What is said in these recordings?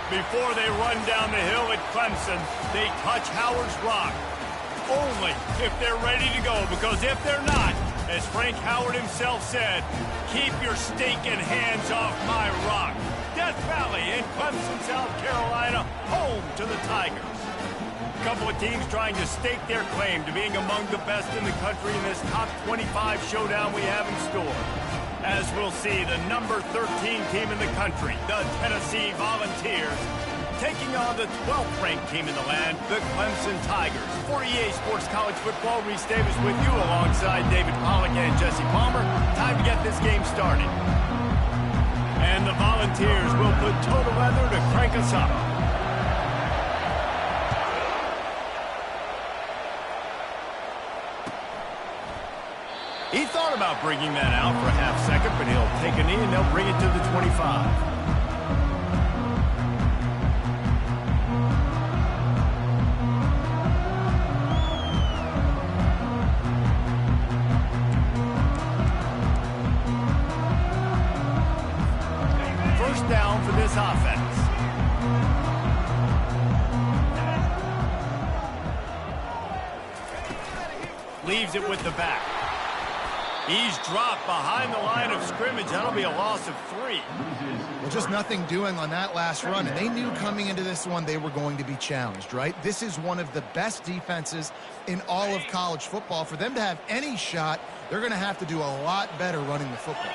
Before they run down the hill at Clemson, they touch Howard's rock. Only if they're ready to go, because if they're not, as Frank Howard himself said, keep your stinking hands off my rock. Death Valley in Clemson, South Carolina, home to the Tigers. A couple of teams trying to stake their claim to being among the best in the country in this top 25 showdown we have in store. As we'll see, the number 13 team in the country, the Tennessee Volunteers, taking on the 12th ranked team in the land, the Clemson Tigers. For EA Sports College Football, Reese Davis with you alongside David Pollack and Jesse Palmer. Time to get this game started. And the Volunteers will put total weather to crank us up. He thought about bringing that out for a half second, but he'll take a knee and they'll bring it to the 25. First down for this offense. Leaves it with the back. He's dropped behind the line of scrimmage. That'll be a loss of 3. Well, just nothing doing on that last run, and they knew coming into this one they were going to be challenged, right? This is one of the best defenses in all of college football. For them to have any shot, they're going to have to do a lot better running the football.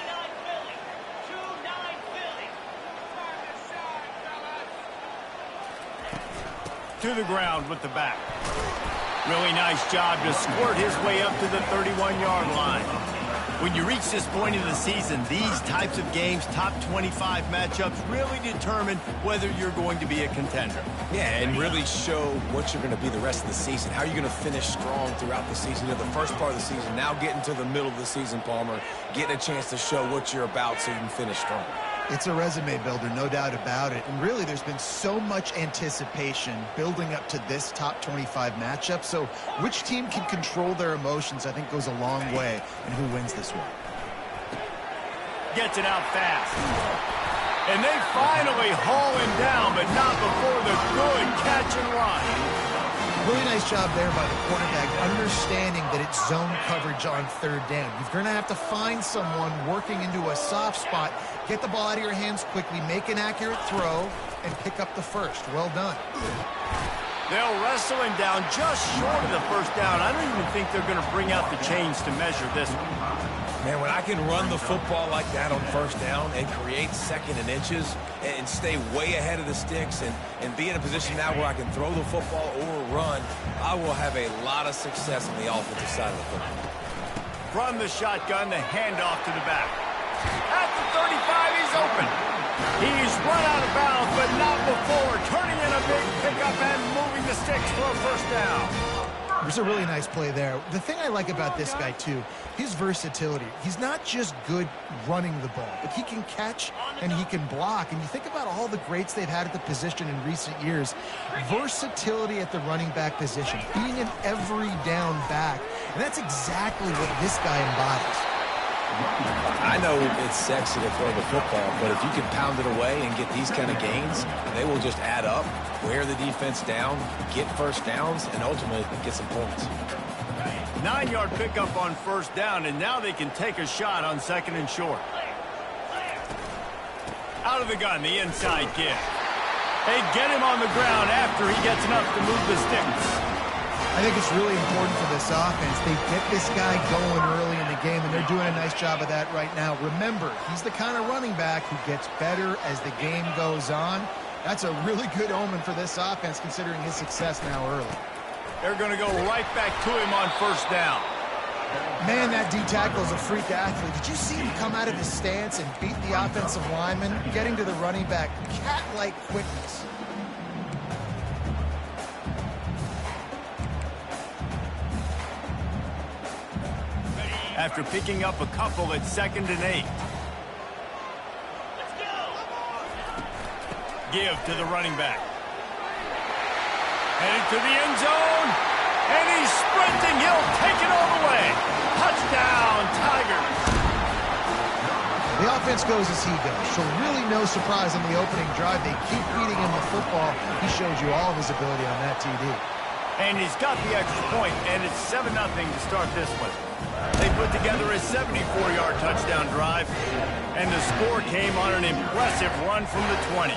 To the ground with the back. Really nice job to squirt his way up to the 31-yard line. When you reach this point in the season, these types of games, top 25 matchups, really determine whether you're going to be a contender. Yeah, and really show what you're going to be the rest of the season. How are you going to finish strong throughout the season? You know, the first part of the season, now getting to the middle of the season, Palmer, getting a chance to show what you're about so you can finish strong. It's a resume builder, no doubt about it. And really, there's been so much anticipation building up to this top 25 matchup. So which team can control their emotions, I think, goes a long way in who wins this one. Gets it out fast. And they finally haul him down, but not before the good catch and run. Really nice job there by the quarterback, understanding that it's zone coverage on third down. You're going to have to find someone working into a soft spot, get the ball out of your hands quickly, make an accurate throw, and pick up the first. Well done. They'll wrestle him down just short of the first down. I don't even think they're going to bring out the chains to measure this one. Man, when I can run the football like that on first down and create second and inches and stay way ahead of the sticks and be in a position now where I can throw the football or run, I will have a lot of success on the offensive side of the football. From the shotgun, the handoff to the back. At the 35, he's open. He's run out of bounds, but not before turning in a big pickup and moving the sticks for a first down. It was a really nice play there. The thing I like about this guy, too, his versatility. He's not just good running the ball, but he can catch and he can block. And you think about all the greats they've had at the position in recent years. Versatility at the running back position, being an every down back. And that's exactly what this guy embodies. I know it's sexy to throw the football, but if you can pound it away and get these kind of gains, they will just add up, wear the defense down, get first downs, and ultimately get some points. 9-yard pickup on first down, and now they can take a shot on second and short. Out of the gun, the inside give. They get him on the ground after he gets enough to move the sticks. I think it's really important for this offense. They get this guy going early in the game, and they're doing a nice job of that right now. Remember, he's the kind of running back who gets better as the game goes on. That's a really good omen for this offense, considering his success now early. They're going to go right back to him on first down. Man, that D-tackle is a freak athlete. Did you see him come out of his stance and beat the offensive lineman, getting to the running back? Cat-like quickness. After picking up a couple at 2nd and 8. Give to the running back. Headed to the end zone. And he's sprinting. He'll take it all the way. Touchdown, Tigers. The offense goes as he goes, so really no surprise on the opening drive. They keep feeding him the football. He showed you all of his ability on that TD. And he's got the extra point, and it's 7-0 to start this one. They put together a 74-yard touchdown drive, and the score came on an impressive run from the 20.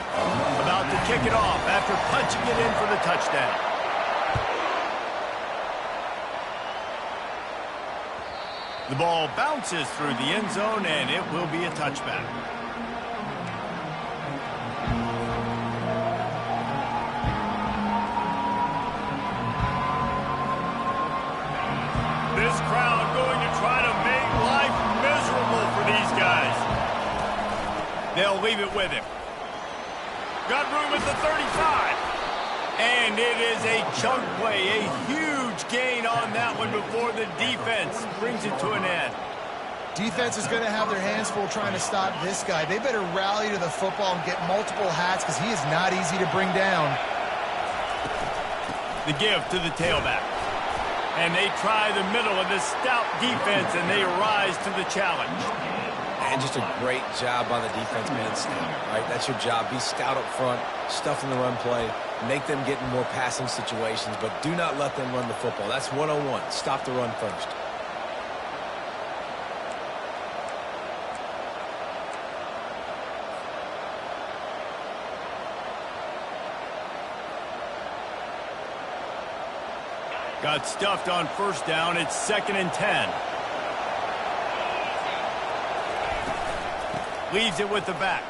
About to kick it off after punching it in for the touchdown. The ball bounces through the end zone, and it will be a touchback. This crowd going to try to make life miserable for these guys. They'll leave it with him. Got room at the 35. And it is a chunk play, a huge gain on that one before the defense brings it to an end. Defense is going to have their hands full trying to stop this guy. They better rally to the football and get multiple hats because he is not easy to bring down. The give to the tailback. And they try the middle of this stout defense, and they rise to the challenge. And just a great job by the defense, man. Stout, right? That's your job. Be stout up front, stuff in the run play, make them get in more passing situations, but do not let them run the football. That's 101. Stop the run first. Got stuffed on first down. It's 2nd and 10. Leaves it with the back.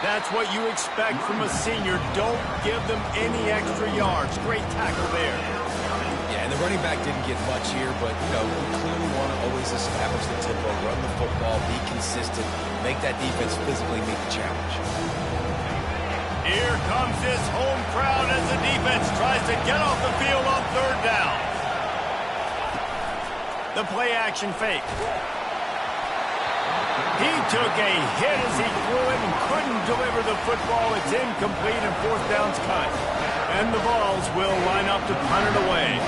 That's what you expect from a senior. Don't give them any extra yards. Great tackle there. Yeah, and the running back didn't get much here, but, you know, we clearly want to always establish the tempo, run the football, be consistent, make that defense physically meet the challenge. Here comes this home crowd as the defense tries to get off the field on 3rd down. The play action fake. He took a hit as he threw it and couldn't deliver the football. It's incomplete and 4th down's cut. And the Vols will line up to punt it away.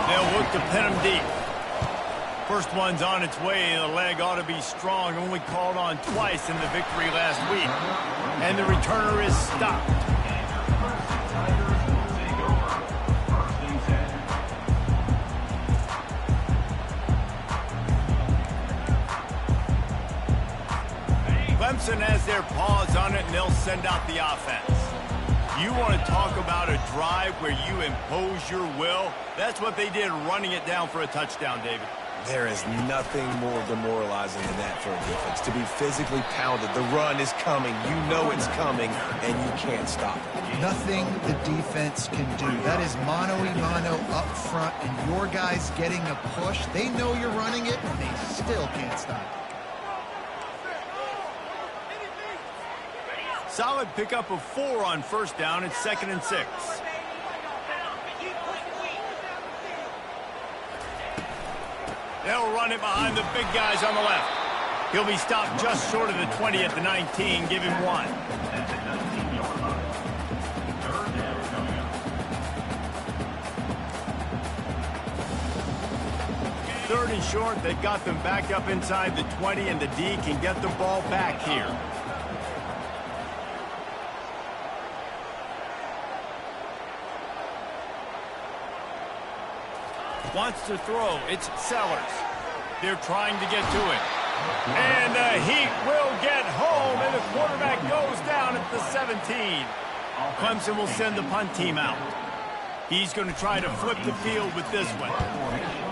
They'll look to pin him deep. First one's on its way. The leg ought to be strong. Only called on twice in the victory last week. And the returner is stopped. Clemson has their paws on it, and they'll send out the offense. You want to talk about a drive where you impose your will? That's what they did, running it down for a touchdown, David. There is nothing more demoralizing than that for a defense. To be physically pounded. The run is coming. You know it's coming, and you can't stop it. Nothing the defense can do. That is mano-a-mano up front, and your guys getting a push. They know you're running it, and they still can't stop it. Solid pickup of 4 on first down. It's 2nd and 6. They'll run it behind the big guys on the left. He'll be stopped just short of the 20 at the 19. Give him 1. Third and short. They've got them back up inside the 20, and the D can get the ball back here. Wants to throw. It's Sellers. They're trying to get to it. And the Heat will get home, and the quarterback goes down at the 17. Clemson will send the punt team out. He's going to try to flip the field with this one.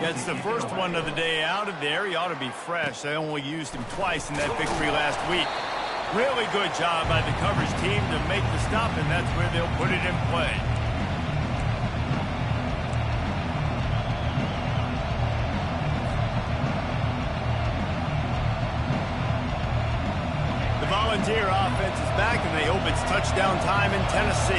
Gets the first one of the day out of there. He ought to be fresh. They only used him twice in that victory last week. Really good job by the coverage team to make the stop, and that's where they'll put it in play. Volunteer offense is back, and they hope it's touchdown time in Tennessee.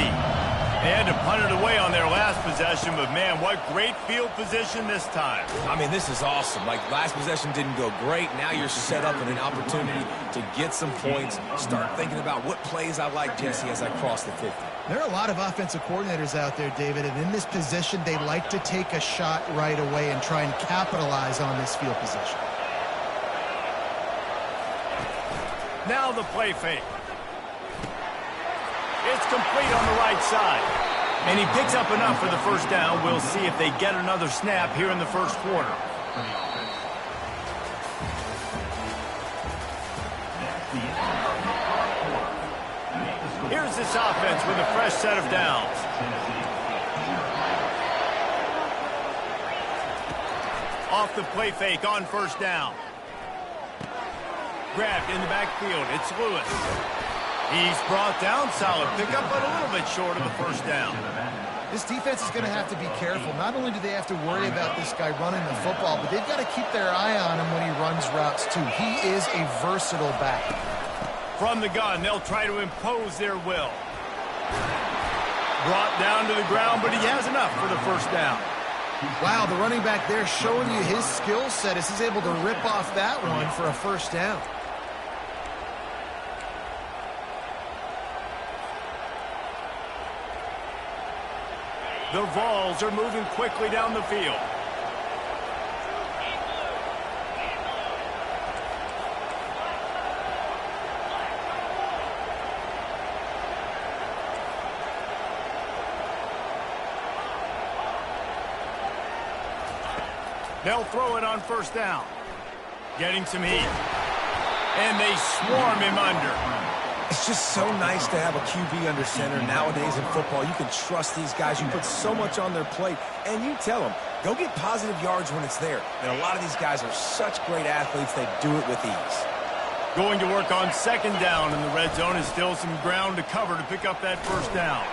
They had to punt it away on their last possession, but, man, what great field position this time. I mean, this is awesome. Like, last possession didn't go great. Now you're set up in an opportunity to get some points. Start thinking about what plays I like, Jesse, as I cross the 50. There are a lot of offensive coordinators out there, David, and in this position, they like to take a shot right away and try and capitalize on this field position. Now the play fake. It's complete on the right side. And he picks up enough for the first down. We'll see if they get another snap here in the first quarter. Here's this offense with a fresh set of downs. Off the play fake on first down. Grabbed in the backfield. It's Lewis. He's brought down. Solid pickup, but a little bit short of the first down. This defense is going to have to be careful. Not only do they have to worry about this guy running the football, but they've got to keep their eye on him when he runs routes too. He is a versatile back. From the gun, they'll try to impose their will. Brought down to the ground, but he has enough for the first down. Wow, the running back there showing you his skill set as he's able to rip off that one for a first down. The Vols are moving quickly down the field. They'll throw it on first down. Getting some heat. And they swarm him under. It's just so nice to have a QB under center. Nowadays in football, you can trust these guys. You put so much on their plate, and you tell them, go get positive yards when it's there. And a lot of these guys are such great athletes, they do it with ease. Going to work on second down, and the red zone is still some ground to cover to pick up that first down.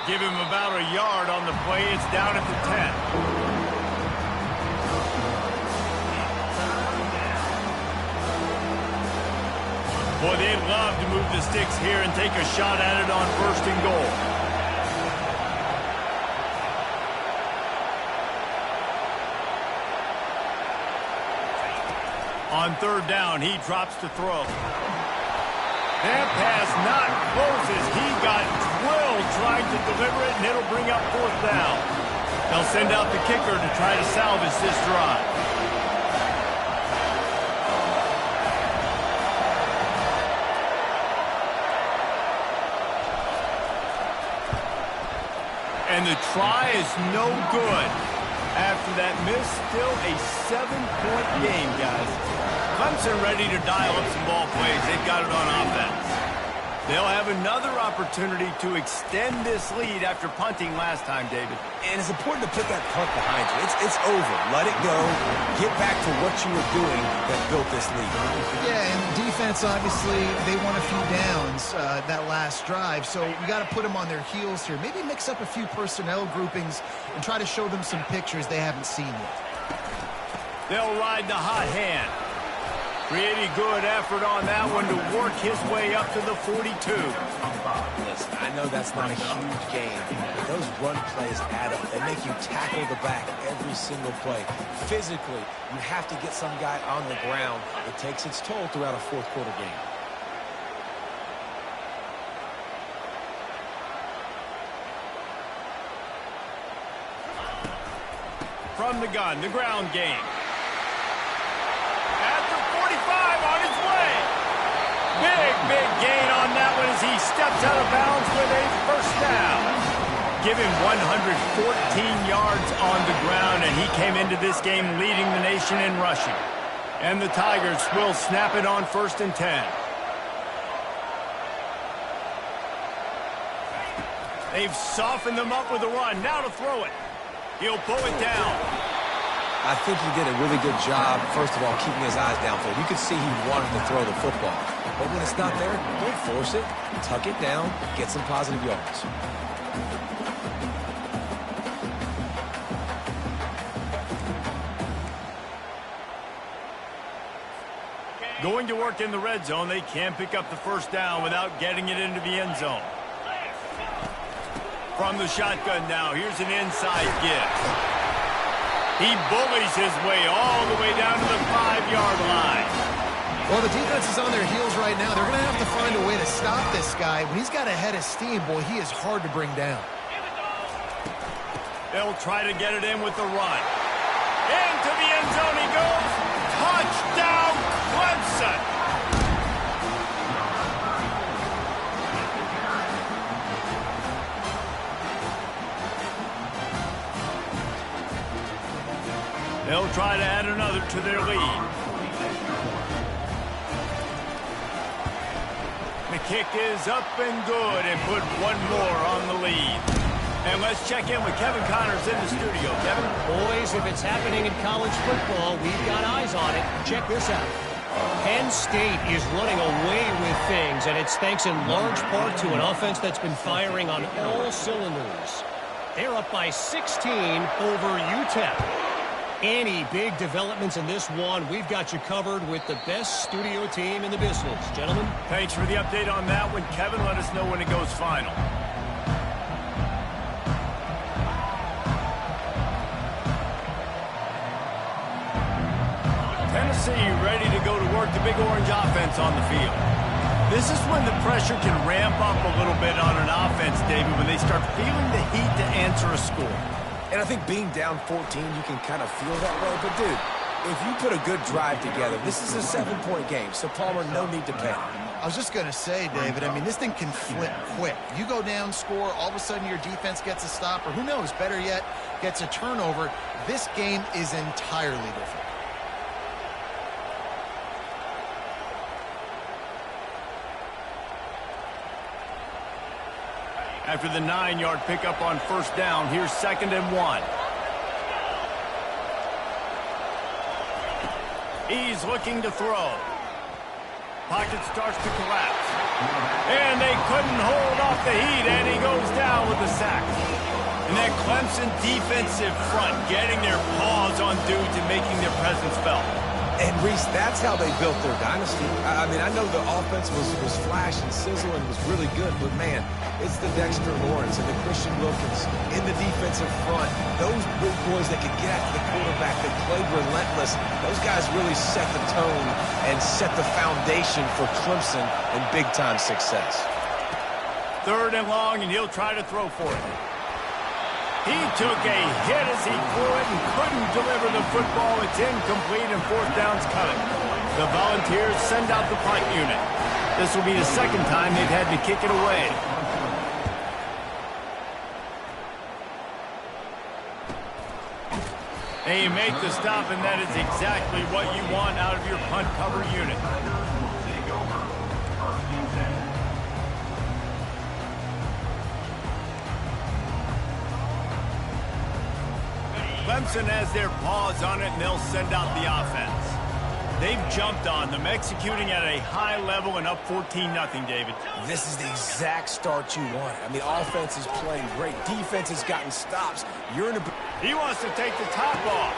Give him about a yard on the play. It's down at the 10. Boy, they'd love to move the sticks here and take a shot at it on first and goal. On third down, he drops to throw. That pass not close as he got drilled trying to deliver it, and it'll bring up fourth down. They'll send out the kicker to try to salvage this drive. And the try is no good. After that miss, still a 7-point game, guys. Clemson ready to dial up some ball plays. They've got it on offense. They'll have another opportunity to extend this lead after punting last time, David. And it's important to put that punt behind you. It's over. Let it go. Get back to what you were doing that built this lead. Yeah, and defense, obviously, they won a few downs that last drive, so you got to put them on their heels here. Maybe mix up a few personnel groupings and try to show them some pictures they haven't seen yet. They'll ride the hot hand. Pretty good effort on that one to work his way up to the 42. Listen, I know that's not a huge game, but those run plays add up. They make you tackle the back every single play. Physically, you have to get some guy on the ground. It takes its toll throughout a fourth quarter game. From the gun, the ground game. On his way. Big gain on that one as he steps out of bounds with a first down. Give him 114 yards on the ground, and he came into this game leading the nation in rushing. And the Tigers will snap it on first and 10. They've softened them up with a run. Now to throw it. He'll pull it down. I think he did a really good job, first of all, keeping his eyes downfield. You could see he wanted to throw the football. But when it's not there, don't force it. Tuck it down, get some positive yards. Going to work in the red zone, they can't pick up the first down without getting it into the end zone. From the shotgun now, here's an inside give. He bullies his way all the way down to the 5-yard line. Well, the defense is on their heels right now. They're going to have to find a way to stop this guy. When he's got a head of steam, boy, he is hard to bring down. They'll try to get it in with the run. Into the end zone he goes. Touchdown, Clemson. add to their lead. The kick is up and good and put one more on the lead. And let's check in with Kevin Connors in the studio. Kevin? Boys, if it's happening in college football, we've got eyes on it. Check this out. Penn State is running away with things, and it's thanks in large part to an offense that's been firing on all cylinders. They're up by 16 over UTEP. Any big developments in this one, we've got you covered with the best studio team in the business. Gentlemen? Thanks for the update on that one, Kevin. Let us know when it goes final. Tennessee ready to go to work the big orange offense on the field. This is when the pressure can ramp up a little bit on an offense, David, when they start feeling the heat to answer a score. And I think being down 14, you can kind of feel that way. But, dude, if you put a good drive together, this is a 7-point game. So, Palmer, no need to panic. I was just going to say, David, I mean, this thing can flip quick. You go down, score, all of a sudden your defense gets a stop, or who knows, better yet, gets a turnover. This game is entirely different. After the 9-yard pickup on first down, here's 2nd and 1. He's looking to throw. Pocket starts to collapse. And they couldn't hold off the heat, and he goes down with a sack. And that Clemson defensive front getting their paws on dudes and making their presence felt. And, Reese, that's how they built their dynasty. I mean, I know the offense was flash and sizzle and was really good, but, man, it's the Dexter Lawrence and the Christian Wilkins in the defensive front. Those big boys that could get after the quarterback, that played relentless, those guys really set the tone and set the foundation for Clemson and big-time success. 3rd and long, and he'll try to throw for it. He took a hit as he threw it and couldn't deliver the football. It's incomplete, and 4th down's coming. The Volunteers send out the punt unit. This will be the 2nd time they've had to kick it away. And you make the stop, and that is exactly what you want out of your punt cover unit. Clemson has their paws on it, and they'll send out the offense. They've jumped on them, executing at a high level and up 14-0, David. This is the exact start you want. I mean, offense is playing great. Defense has gotten stops. You're in a... He wants to take the top off.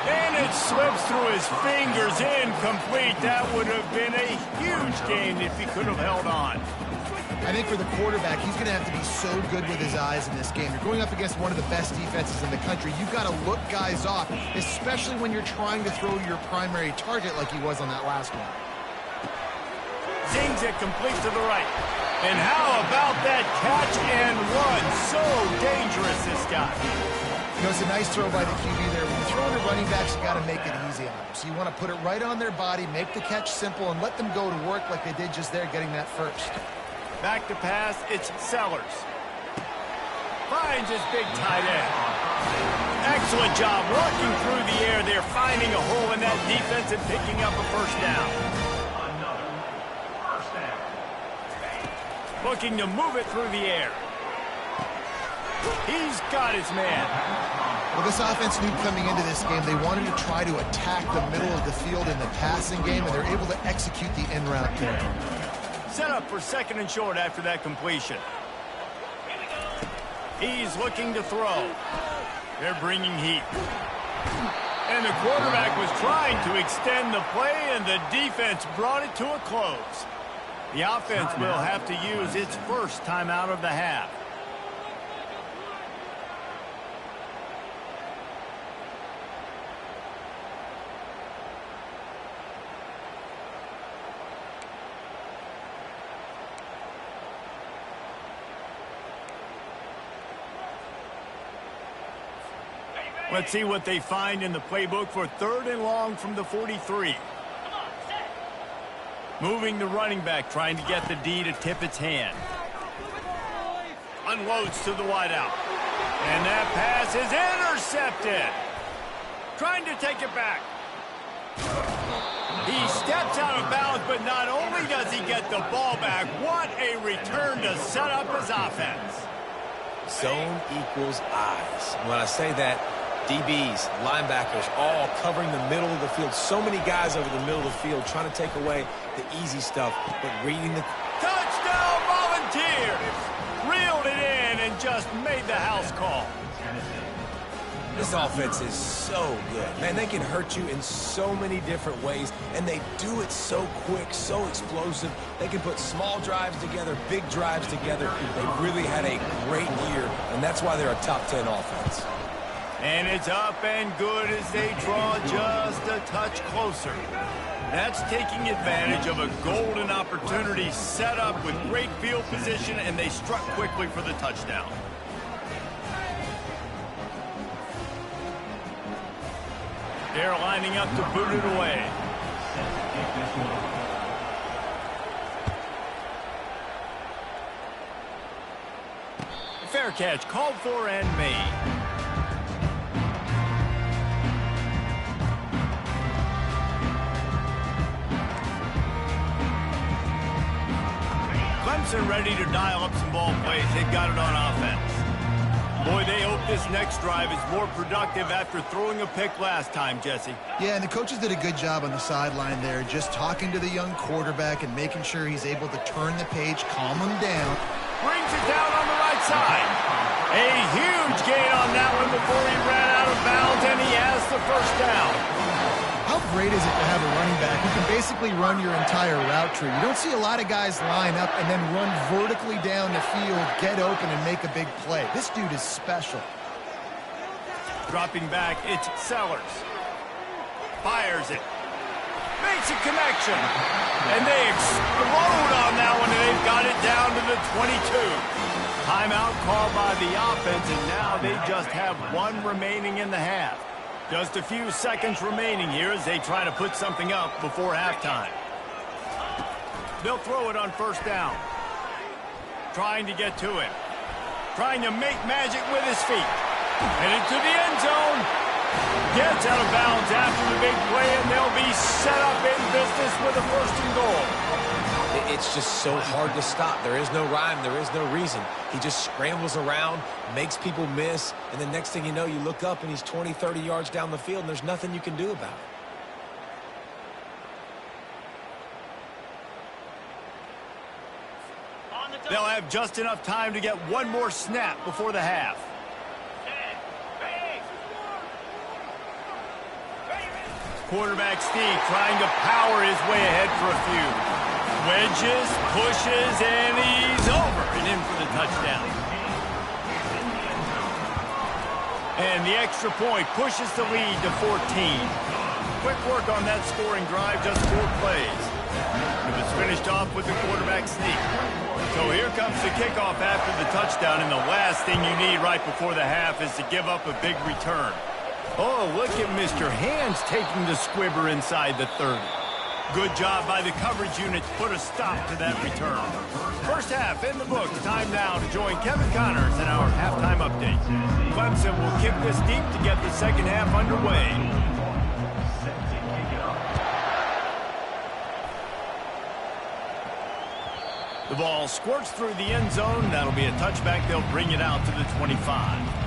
And it slips through his fingers, incomplete. That would have been a huge gain if he could have held on. I think for the quarterback, he's going to have to be so good with his eyes in this game. You're going up against one of the best defenses in the country. You've got to look guys off, especially when you're trying to throw your primary target like he was on that last one. Zings it complete to the right. And how about that catch and run? So dangerous, this guy. You know, it's a nice throw by the QB there. When you're throwing to running backs, you got to make it easy on them. So you want to put it right on their body, make the catch simple, and let them go to work like they did just there, getting that first. Back to pass, it's Sellers. Finds his big tight end. Excellent job working through the air there, finding a hole in that defense and picking up a first down. Looking to move it through the air. He's got his man. Well, this offense knew coming into this game they wanted to try to attack the middle of the field in the passing game, and they're able to execute the in-route there. Set up for 2nd and short after that completion. He's looking to throw. They're bringing heat. And the quarterback was trying to extend the play, and the defense brought it to a close. The offense will have to use its first timeout of the half. Let's see what they find in the playbook for 3rd and long from the 43. Moving the running back, trying to get the D to tip its hand. Unloads to the wideout. And that pass is intercepted. Trying to take it back. steps out of bounds, but not only does he get the ball back, what a return to set up his offense. Zone equals eyes. When I say that, DBs, linebackers, all covering the middle of the field. So many guys over the middle of the field trying to take away the easy stuff, but reading the... Touchdown, Volunteers! Reeled it in and just made the house call. This offense is so good. Man, they can hurt you in so many different ways, and they do it so quick, so explosive. They can put small drives together, big drives together. They really had a great year, and that's why they're a top 10 offense. And it's up and good as they draw just a touch closer. That's taking advantage of a golden opportunity set up with great field position, and they struck quickly for the touchdown. They're lining up to boot it away. Fair catch called for and made. Clemson ready to dial up some ball plays. They've got it on offense. Boy, they hope this next drive is more productive after throwing a pick last time, Jesse. Yeah, and the coaches did a good job on the sideline there, just talking to the young quarterback and making sure he's able to turn the page, calm him down. Brings it down on the right side. A huge gain on that one before he ran out of bounds, and he has the first down. How great is it to have a running back who can basically run your entire route tree? You don't see a lot of guys line up and then run vertically down the field, get open, and make a big play. This dude is special. Dropping back, it's Sellers. Fires it. Makes a connection. And they explode on that one, and they've got it down to the 22. Timeout called by the offense, and now they just have one remaining in the half. Just a few seconds remaining here as they try to put something up before halftime. They'll throw it on first down. Trying to get to it. Trying to make magic with his feet. Headed to the end zone. Gets out of bounds after the big play, and they'll be set up in business with a first and goal. It's just so hard to stop. There is no rhyme. There is no reason. He just scrambles around, makes people miss, and the next thing you know, you look up and he's 20, 30 yards down the field, and there's nothing you can do about it. They'll have just enough time to get one more snap before the half. Quarterback Steve trying to power his way ahead for a few. Wedges, pushes, and he's over and in for the touchdown. And the extra point pushes the lead to 14. Quick work on that scoring drive, just 4 plays. It was finished off with the quarterback sneak. So here comes the kickoff after the touchdown, and the last thing you need right before the half is to give up a big return. Oh, look at Mr. Hands taking the squibber inside the 30. Good job by the coverage unit to put a stop to that return. First half in the books. Time now to join Kevin Connors in our halftime update. Clemson will kick this deep to get the second half underway. The ball squirts through the end zone. That'll be a touchback. They'll bring it out to the 25.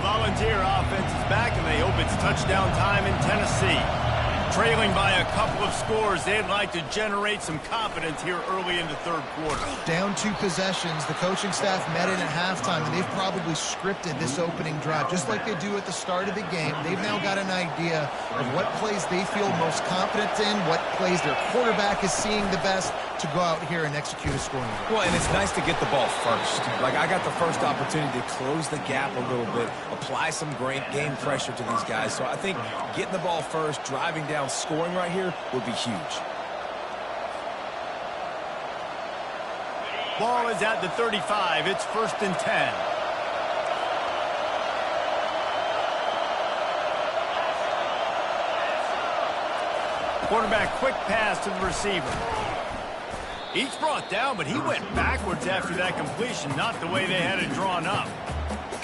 Volunteer offense is back, and they hope it's touchdown time in Tennessee. Trailing by a couple of scores, they'd like to generate some confidence here early in the third quarter. Down 2 possessions, the coaching staff met in at halftime, and they've probably scripted this opening drive, just like they do at the start of the game. They've now got an idea of what plays they feel most confident in, what plays their quarterback is seeing the best to go out here and execute a scoring drive. Well, and it's nice to get the ball first. Like, I got the first opportunity to close the gap a little bit, apply some great game pressure to these guys. So I think getting the ball first, driving down, scoring right here would be huge. Ball is at the 35. It's 1st and 10. Quarterback quick pass to the receiver. He's brought down, but he went backwards after that completion, not the way they had it drawn up.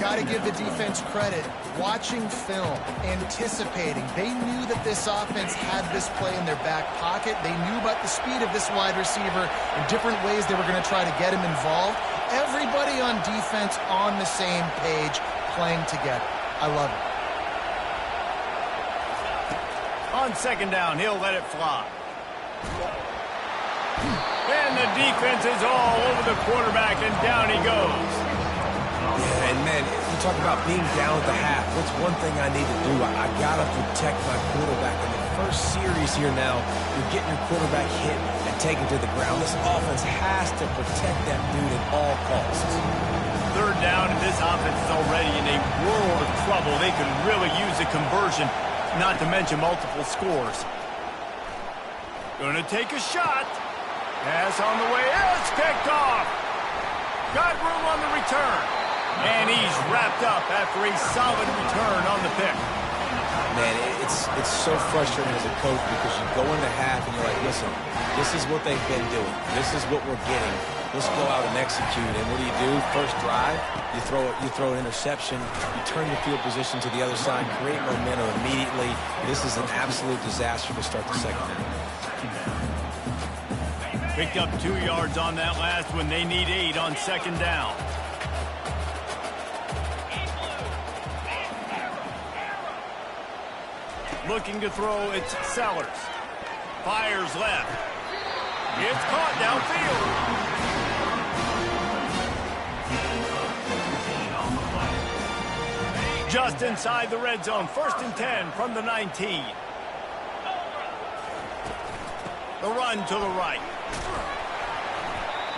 Got to give the defense credit. Watching film, anticipating. They knew that this offense had this play in their back pocket. They knew about the speed of this wide receiver and different ways they were going to try to get him involved. Everybody on defense on the same page, playing together. I love it. On second down, he'll let it fly. And the defense is all over the quarterback, and down he goes. Yeah, and man, you talk about being down at the half. What's one thing I need to do? I got to protect my quarterback. In the first series here now, you're getting your quarterback hit and taken to the ground. This offense has to protect that dude at all costs. Third down, and this offense is already in a world of trouble. They could really use a conversion, not to mention multiple scores. Going to take a shot. Pass on the way. It's picked off. Got room on the return. And he's wrapped up after a solid return on the pick. Man, it's so frustrating as a coach because you go into half and you're like, listen, this is what they've been doing. This is what we're getting. Let's go out and execute. And what do? First drive, you throw an interception, you turn your field position to the other side, create momentum immediately. This is an absolute disaster to start the second half. Picked up 2 yards on that last one. They need 8 on second down. Looking to throw, it's Sellers. Fires left. It's caught downfield. Just inside the red zone. 1st and 10 from the 19. The run to the right.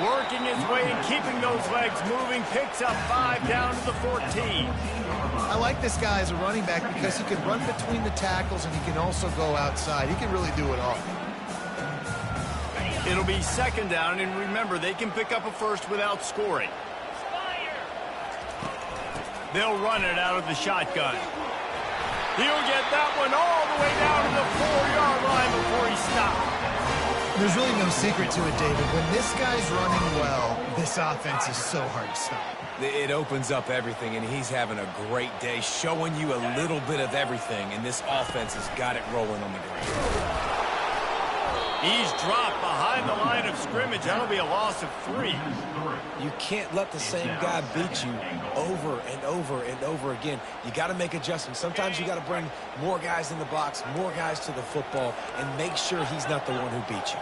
Working his way and keeping those legs moving. Picks up 5 down to the 14. I like this guy as a running back because he can run between the tackles and he can also go outside. He can really do it all. It'll be second down, and remember, they can pick up a first without scoring. They'll run it out of the shotgun. He'll get that one all the way down to the 4-yard line before he stops. There's really no secret to it, David. When this guy's running well, this offense is so hard to stop. It opens up everything, and he's having a great day, showing you a little bit of everything, and this offense has got it rolling on the ground. He's dropped behind the line of scrimmage. That'll be a loss of 3. You can't let the same guy beat you over and over and over again. You got to make adjustments. Sometimes you got to bring more guys in the box, more guys to the football, and make sure he's not the one who beat you.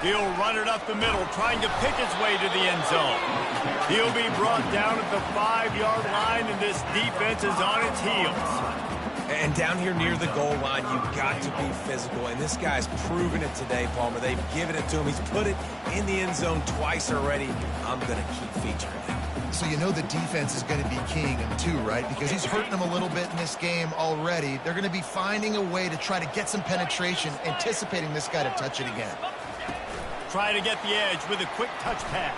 He'll run it up the middle, trying to pick his way to the end zone. He'll be brought down at the 5-yard line, and this defense is on its heels. And down here near the goal line, you've got to be physical. And this guy's proven it today, Palmer. They've given it to him. He's put it in the end zone twice already. I'm going to keep featuring him. So you know the defense is going to be keying him too, right? Because he's hurting them a little bit in this game already. They're going to be finding a way to try to get some penetration, anticipating this guy to touch it again. Try to get the edge with a quick touch pass.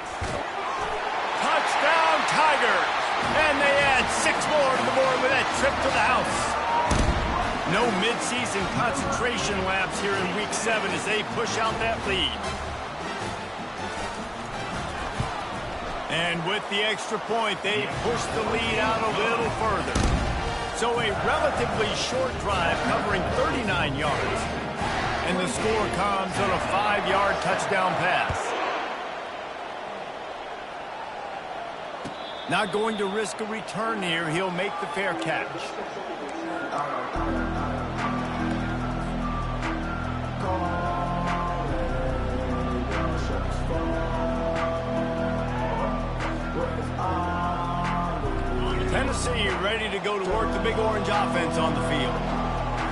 Touchdown, Tigers! And they add 6 more to the board with that trip to the house. No midseason concentration laps here in Week 7 as they push out that lead. And with the extra point, they push the lead out a little further. So a relatively short drive covering 39 yards. And the score comes on a 5-yard touchdown pass. Not going to risk a return here. He'll make the fair catch. Tennessee ready to go to work the Big Orange offense on the field.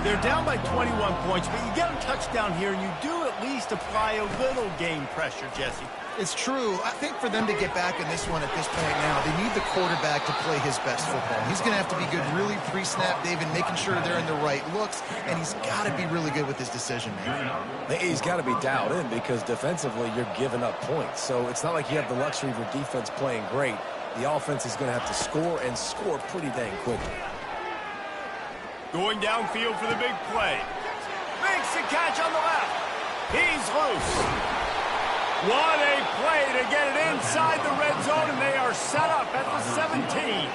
They're down by 21 points, but you get a touchdown here, and you do at least apply a little game pressure, Jesse. It's true. I think for them to get back in this one at this point now, they need the quarterback to play his best football. He's going to have to be good really pre-snap, David, making sure they're in the right looks, and he's got to be really good with his decision-making. He's got to be dialed in because defensively you're giving up points. So it's not like you have the luxury of your defense playing great. The offense is going to have to score and score pretty dang quickly. Going downfield for the big play. Makes the catch on the left. He's loose. What a play to get it inside the red zone, and they are set up at the 17.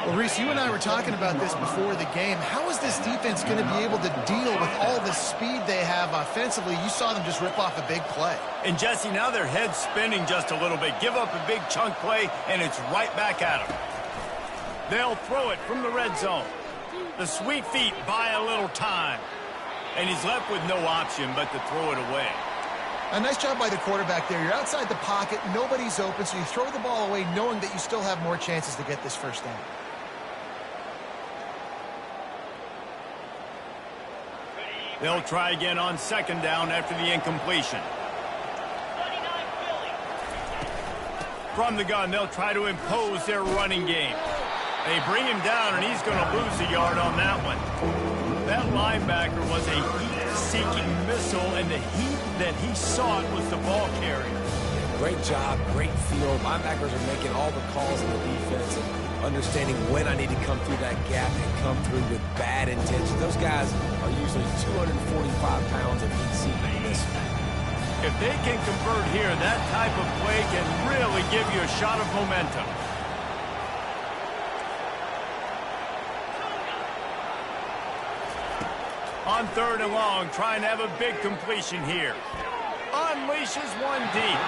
Well, Reese, you and I were talking about this before the game. How is this defense going to be able to deal with all the speed they have offensively? You saw them just rip off a big play. And, Jesse, now their head's spinning just a little bit. Give up a big chunk play, and it's right back at them. They'll throw it from the red zone. The sweet feet buy a little time. And he's left with no option but to throw it away. A nice job by the quarterback there. You're outside the pocket, nobody's open, so you throw the ball away knowing that you still have more chances to get this first down. They'll try again on second down after the incompletion. From the gun, they'll try to impose their running game. They bring him down, and he's going to lose a yard on that one. That linebacker was a heat-seeking missile, and the heat that he sought was the ball carrier. Great job, great feel. Linebackers are making all the calls in the defense and understanding when I need to come through that gap and come through with bad intention. Those guys are usually 245 pounds of heat-seeking missile. If they can convert here, that type of play can really give you a shot of momentum. On third and long, trying to have a big completion here. Unleashes one deep.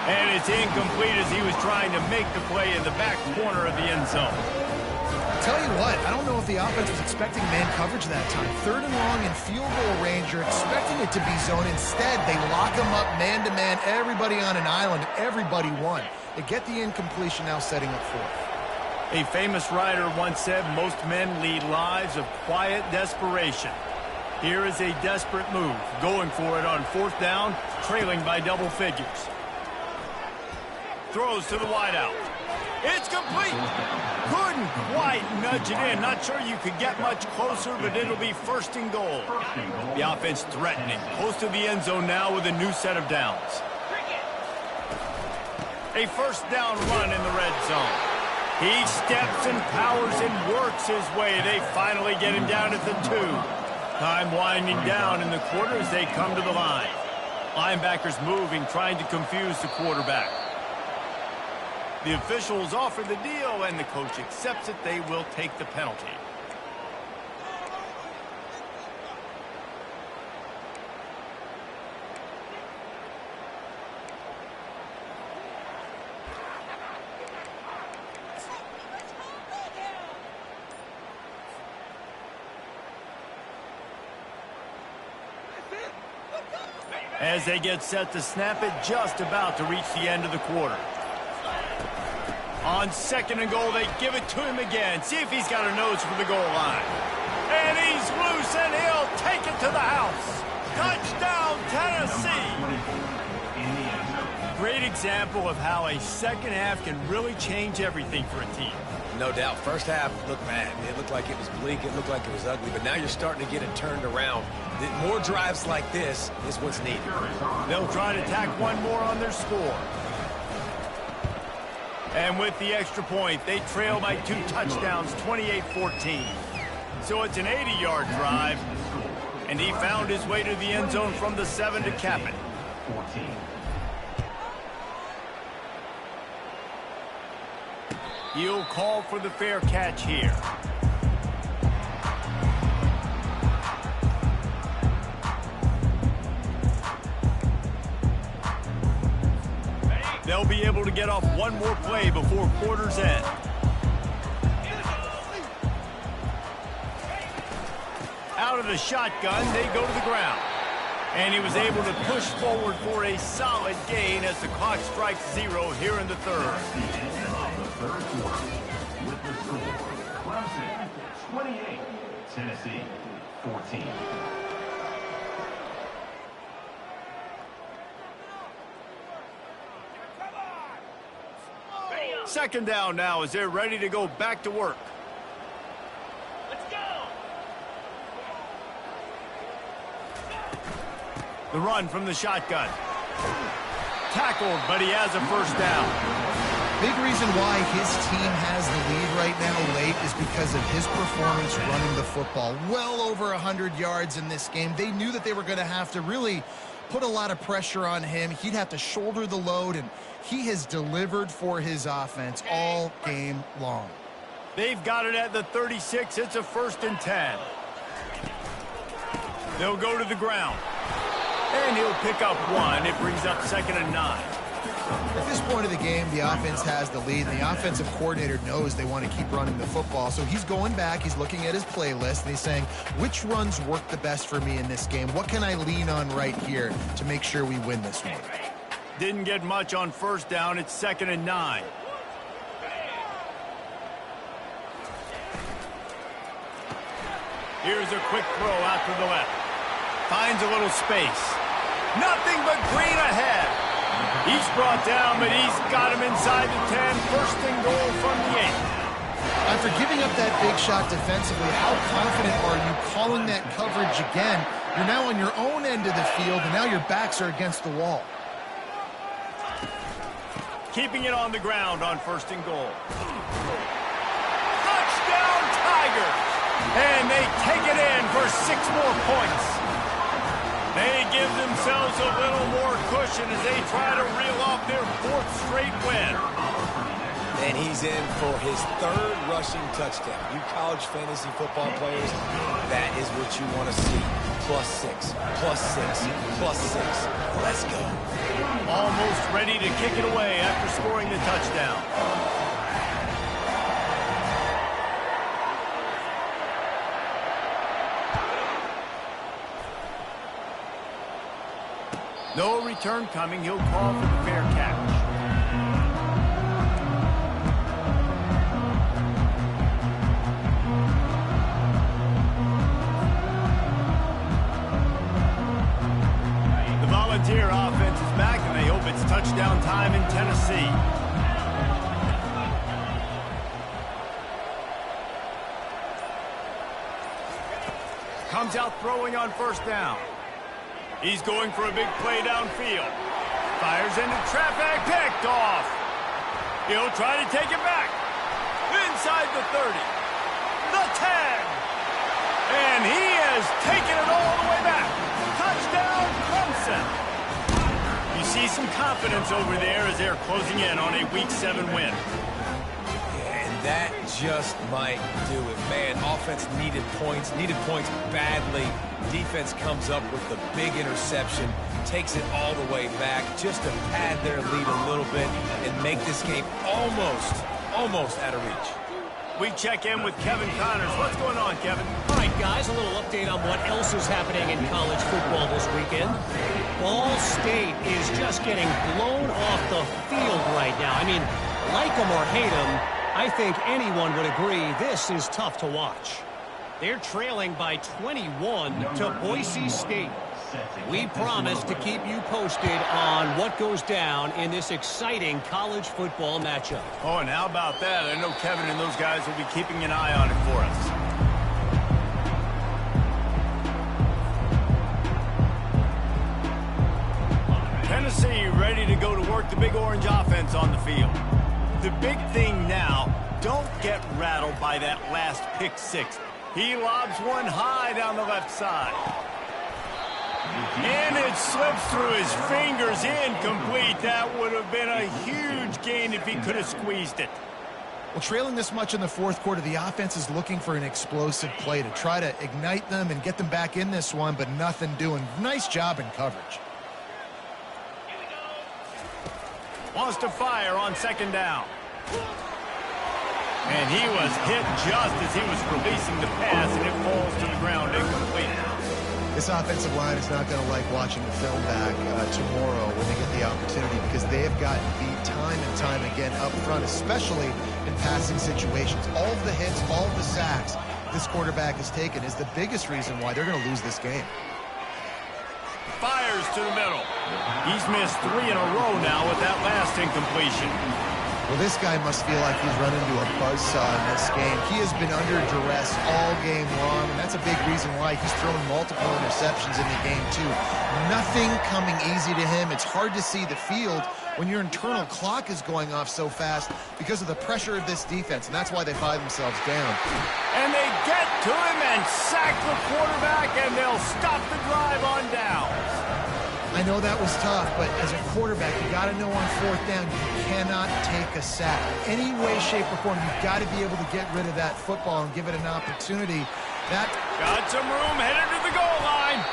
And it's incomplete as he was trying to make the play in the back corner of the end zone. I'll tell you what, I don't know if the offense was expecting man coverage that time. Third and long in field goal range, you're expecting it to be zone. Instead, they lock them up man-to-man, everybody on an island, everybody won. They get the incompletion, now setting up fourth. A famous writer once said, most men lead lives of quiet desperation. Here is a desperate move, going for it on fourth down, trailing by double figures. Throws to the wideout. It's complete. Couldn't quite nudge it in. Not sure you could get much closer, but it'll be first and goal. The offense threatening. Close to the end zone now with a new set of downs. A first down run in the red zone. He steps and powers and works his way. They finally get him down at the 2. Time winding down in the quarter as they come to the line. Linebackers moving, trying to confuse the quarterback. The officials offer the deal, and the coach accepts it. They will take the penalty. As they get set to snap it, just about to reach the end of the quarter. On second and goal, they give it to him again. See if he's got a nose for the goal line. And he's loose, and he'll take it to the house. Touchdown, Tennessee. Great example of how a second half can really change everything for a team. No doubt. First half looked bad. It looked like it was bleak. It looked like it was ugly. But now you're starting to get it turned around. More drives like this is what's needed. They'll try to tack one more on their score. And with the extra point, they trail by 2 touchdowns, 28-14. So it's an 80-yard drive. And he found his way to the end zone from the 7 to cap it. 14. He'll call for the fair catch here. They'll be able to get off one more play before quarter's end. Out of the shotgun, they go to the ground. And he was able to push forward for a solid gain as the clock strikes 0 here in the third. Third quarter with the score, Clemson 28, Tennessee 14. Second down now as they're ready to go back to work. Let's go. The run from the shotgun. Tackled, but he has a first down. Big reason why his team has the lead right now late is because of his performance running the football. Well over 100 yards in this game. They knew that they were going to have to really put a lot of pressure on him. He'd have to shoulder the load, and he has delivered for his offense all game long. They've got it at the 36. It's a 1st and 10. They'll go to the ground. And he'll pick up 1. It brings up 2nd and 9. At this point of the game, the offense has the lead, and the offensive coordinator knows they want to keep running the football. So he's going back, he's looking at his playlist, and he's saying, which runs work the best for me in this game? What can I lean on right here to make sure we win this one? Didn't get much on 1st down. It's 2nd and 9. Here's a quick throw out to the left. Finds a little space. Nothing but green ahead. He's brought down, but he's got him inside the 10. 1st and goal from the 8. After giving up that big shot defensively, how confident are you calling that coverage again? You're now on your own end of the field, and now your backs are against the wall. Keeping it on the ground on 1st and goal. Touchdown, Tigers! And they take it in for 6 more points. They give themselves a little more cushion as they try to reel off their 4th straight win. And he's in for his 3rd rushing touchdown. You college fantasy football players, that is what you want to see. +6, +6, +6. Let's go. Almost ready to kick it away after scoring the touchdown. No return coming. He'll call for the fair catch. The Volunteer offense is back, and they hope it's touchdown time in Tennessee. Comes out throwing on 1st down. He's going for a big play downfield. Fires into traffic, picked off. He'll try to take it back. Inside the 30. The 10. And he has taken it all the way back. Touchdown, Clemson. You see some confidence over there as they're closing in on a Week 7 win. And that just might do it. Man, offense needed points badly. Defense comes up with the big interception, takes it all the way back just to pad their lead a little bit and make this game almost out of reach. We check in with Kevin Connors. What's going on, Kevin? All right, guys, a little update on what else is happening in college football this weekend. Ball State is just getting blown off the field right now. I mean, like them or hate them, I think anyone would agree this is tough to watch. They're trailing by 21 to Boise State. We promise to keep you posted on what goes down in this exciting college football matchup. Oh, and how about that? I know Kevin and those guys will be keeping an eye on it for us. Tennessee ready to go to work the Big Orange offense on the field. The big thing now, don't get rattled by that last pick 6. He lobs one high down the left side. And it slips through his fingers, incomplete. That would have been a huge gain if he could have squeezed it. Well, trailing this much in the 4th quarter, the offense is looking for an explosive play to try to ignite them and get them back in this one, but nothing doing. Nice job in coverage. Wants to fire on 2nd down. And he was hit just as he was releasing the pass, and it falls to the ground incomplete. This offensive line is not going to like watching the film back tomorrow when they get the opportunity, because they have gotten beat time and time again up front, especially in passing situations. All of the hits, all of the sacks this quarterback has taken is the biggest reason why they're going to lose this game. Fires to the middle. He's missed 3 in a row now with that last incompletion. Well, this guy must feel like he's run into a buzzsaw in this game. He has been under duress all game long, and that's that's a big reason why he's thrown multiple interceptions in the game, too. Nothing coming easy to him. It's hard to see the field when your internal clock is going off so fast because of the pressure of this defense, and that's why they find themselves down. And they get to him and sack the quarterback, and they'll stop the drive on downs. I know that was tough, but as a quarterback, you got to know on fourth down, you cannot take a sack. Any way, shape, or form, you've got to be able to get rid of that football and give it an opportunity. That got some room, headed to the goal line.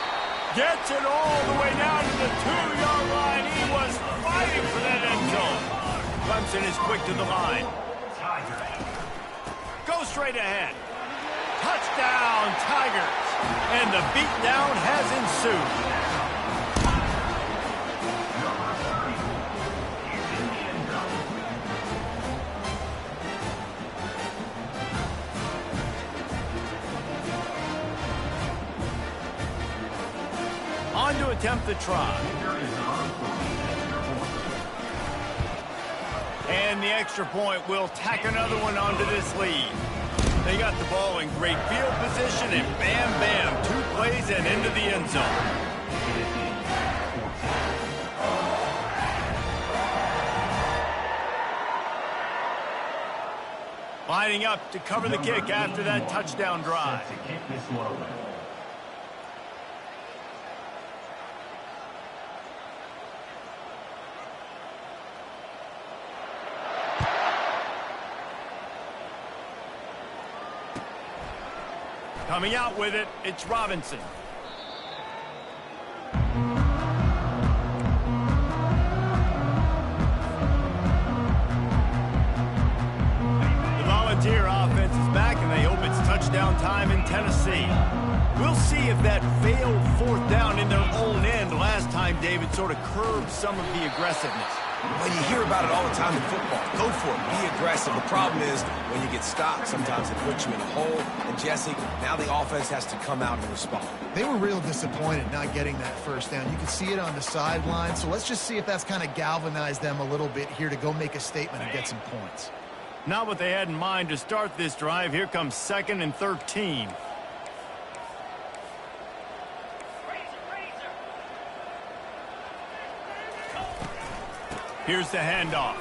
Gets it all the way down to the 2-yard line. He was fighting for that end zone. Clemson is quick to the line. Go straight ahead. Touchdown, Tigers. And the beatdown has ensued. On to attempt the try. And the extra point will tack another one onto this lead. They got the ball in great field position, and bam, bam, 2 plays and into the end zone. Lining up to cover the kick after that touchdown drive. Coming out with it, it's Robinson. The Volunteer offense is back, and they hope it's touchdown time in Tennessee. We'll see if that failed fourth down in their own end last time, David, sort of curbed some of the aggressiveness. Well, you hear about it all the time in football. Go for it. Be aggressive. The problem is when you get stopped, sometimes it puts you in a hole. And, Jesse, now the offense has to come out and respond. They were real disappointed not getting that first down. You could see it on the sideline. So let's just see if that's kind of galvanized them a little bit here to go make a statement and get some points. Not what they had in mind to start this drive. Here comes 2nd and 13. Here's the handoff.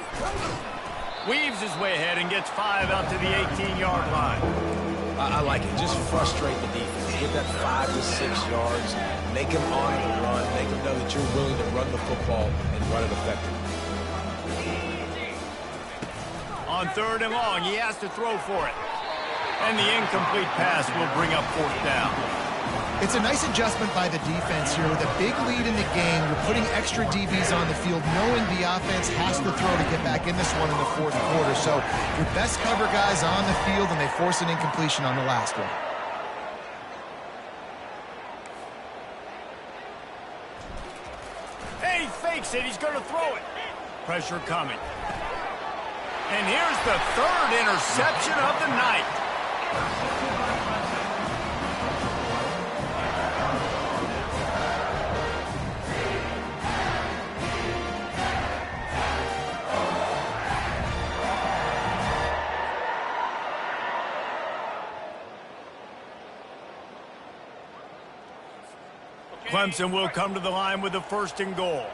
Weaves his way ahead and gets 5 out to the 18-yard line. I like it. Just frustrate the defense. Get that 5 to 6 yards. Make them honor the run. Make them know that you're willing to run the football and run it effectively. On 3rd and long, he has to throw for it. And the incomplete pass will bring up 4th down. It's a nice adjustment by the defense here. With a big lead in the game, you're putting extra DBs on the field, knowing the offense has to throw to get back in this one in the 4th quarter. So your best cover guys on the field, and they force an incompletion on the last one. Hey, he fakes it. He's going to throw it. Pressure coming. And here's the 3rd interception of the night. Clemson will come to the line with the 1st and goal.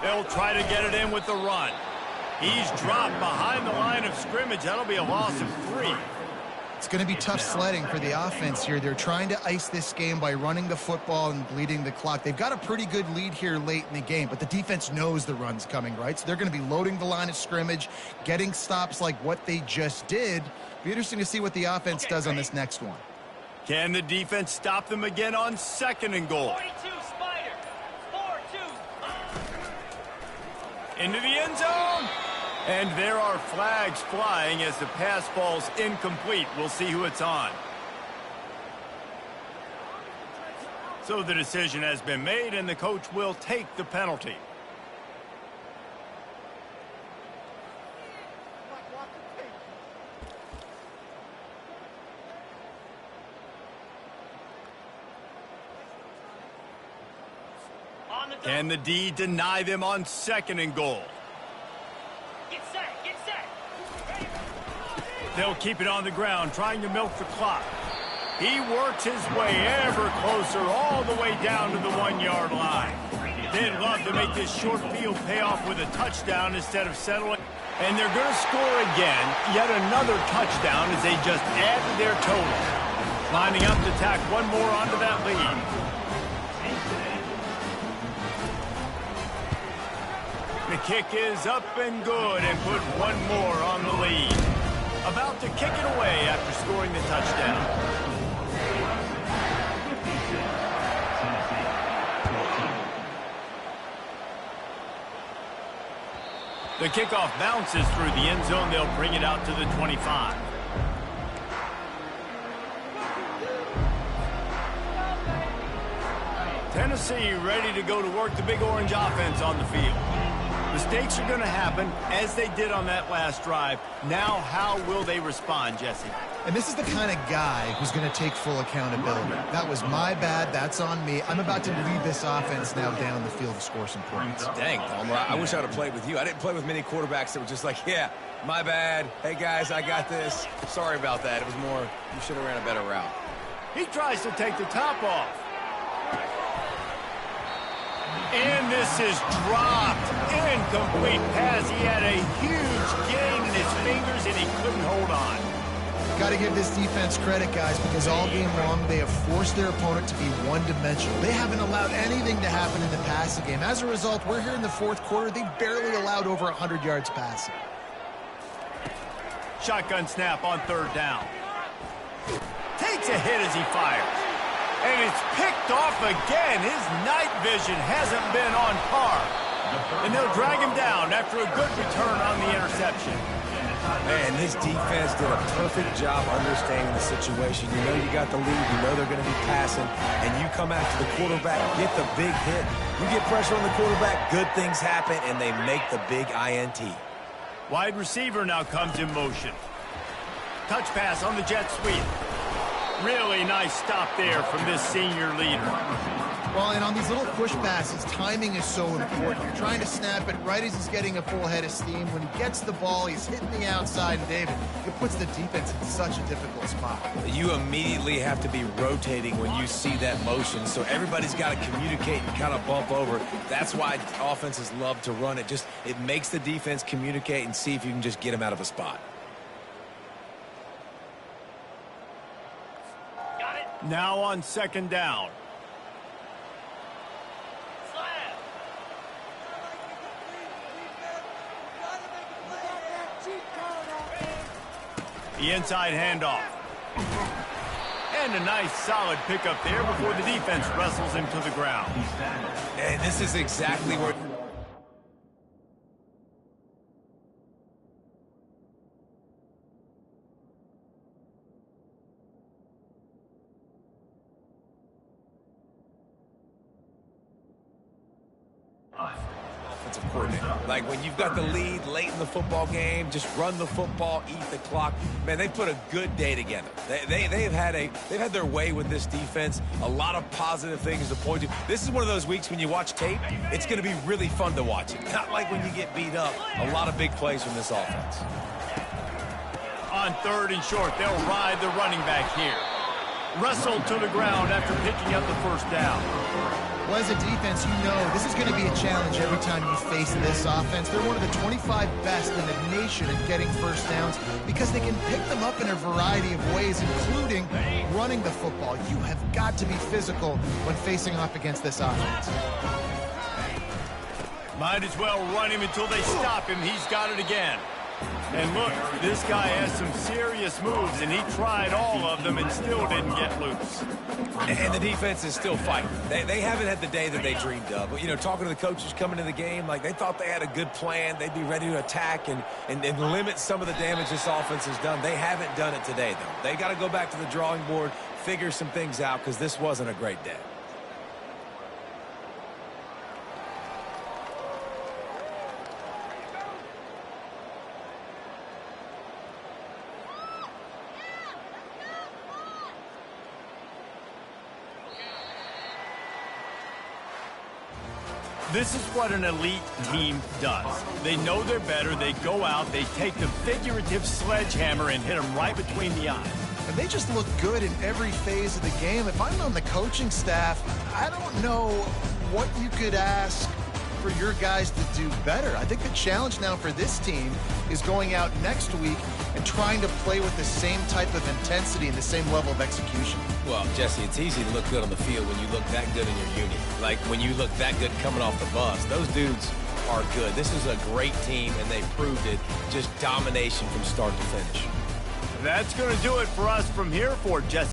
They'll try to get it in with the run. He's dropped behind the line of scrimmage. That'll be a loss of 3. It's going to be tough sledding for the offense here. They're trying to ice this game by running the football and bleeding the clock. They've got a pretty good lead here late in the game, but the defense knows the run's coming, right? So they're going to be loading the line of scrimmage, getting stops like what they just did. Be interesting to see what the offense does on this next one. Can the defense stop them again on 2nd and goal? 42 Spider. 4-2. Into the end zone. And there are flags flying as the pass falls incomplete. We'll see who it's on. So the decision has been made, and the coach will take the penalty. Can the D deny them on 2nd and goal? Get set, get set. Ready. They'll keep it on the ground, trying to milk the clock. He works his way ever closer, all the way down to the 1-yard line. They'd love to make this short field pay off with a touchdown instead of settling. And they're going to score again, yet another touchdown as they just add to their total. Lining up to tack one more onto that lead. The kick is up and good and put one more on the lead. About to kick it away after scoring the touchdown. The kickoff bounces through the end zone. They'll bring it out to the 25. Tennessee ready to go to work the Big Orange offense on the field. Mistakes are going to happen, as they did on that last drive. Now, how will they respond, Jesse? And this is the kind of guy who's going to take full accountability. That was my bad. That's on me. I'm about to lead this offense now down the field to score some points. Dang, Palmer, I wish I would have played with you. I didn't play with many quarterbacks that were just like, yeah, my bad. Hey, guys, I got this. Sorry about that. It was more, you should have ran a better route. He tries to take the top off. And this is dropped. Incomplete pass. He had a huge gain in his fingers, and he couldn't hold on. Got to give this defense credit, guys, because all game long they have forced their opponent to be one-dimensional. They haven't allowed anything to happen in the passing game. As a result, we're here in the fourth quarter. They barely allowed over 100 yards passing. Shotgun snap on third down. Takes a hit as he fires. And it's picked off again. His night vision hasn't been on par. And they'll drag him down after a good return on the interception. Man, this defense did a perfect job understanding the situation. You know you got the lead. You know they're going to be passing. And you come after the quarterback, get the big hit. You get pressure on the quarterback, good things happen, and they make the big INT. Wide receiver now comes in motion. Touch pass on the jet sweep. Really nice stop there from this senior leader. Well, and on these little push passes, timing is so important. You're trying to snap it right as he's getting a full head of steam. When he gets the ball, he's hitting the outside, and David, it puts the defense in such a difficult spot. You immediately have to be rotating when you see that motion, so everybody's got to communicate and kind of bump over. That's why offenses love to run it. It makes the defense communicate and see if you can just get them out of a spot. Now on second down. The inside handoff. And a nice solid pickup there before the defense wrestles him to the ground. And this is exactly where... offensive coordinator. Like when you've got the lead late in the football game, just run the football, eat the clock. Man, they put a good day together. They've had their way with this defense. A lot of positive things to point to. This is one of those weeks when you watch tape, it's going to be really fun to watch it. Not like when you get beat up. A lot of big plays from this offense. On third and short, they'll ride the running back here. Wrestled to the ground after picking up the first down. Well, as a defense, you know this is going to be a challenge every time you face this offense. They're one of the 25 best in the nation at getting first downs because they can pick them up in a variety of ways, including running the football. You have got to be physical when facing off against this offense. Might as well run him until they stop him. He's got it again. And look, this guy has some serious moves, and he tried all of them and still didn't get loose. And the defense is still fighting. They haven't had the day that they dreamed of. But, you know, talking to the coaches coming into the game, like they thought they had a good plan. They'd be ready to attack and limit some of the damage this offense has done. They haven't done it today, though. They got to go back to the drawing board, figure some things out, because this wasn't a great day. This is what an elite team does. They know they're better. They go out. They take the figurative sledgehammer and hit them right between the eyes. And they just look good in every phase of the game. If I'm on the coaching staff, I don't know what you could ask for your guys to do better. I think the challenge now for this team is going out next week and trying to play with the same type of intensity and the same level of execution. Well, Jesse, it's easy to look good on the field when you look that good in your uni. Like when you look that good coming off the bus. Those dudes are good. This is a great team, and they proved it. Just domination from start to finish. That's going to do it for us from here for Jesse.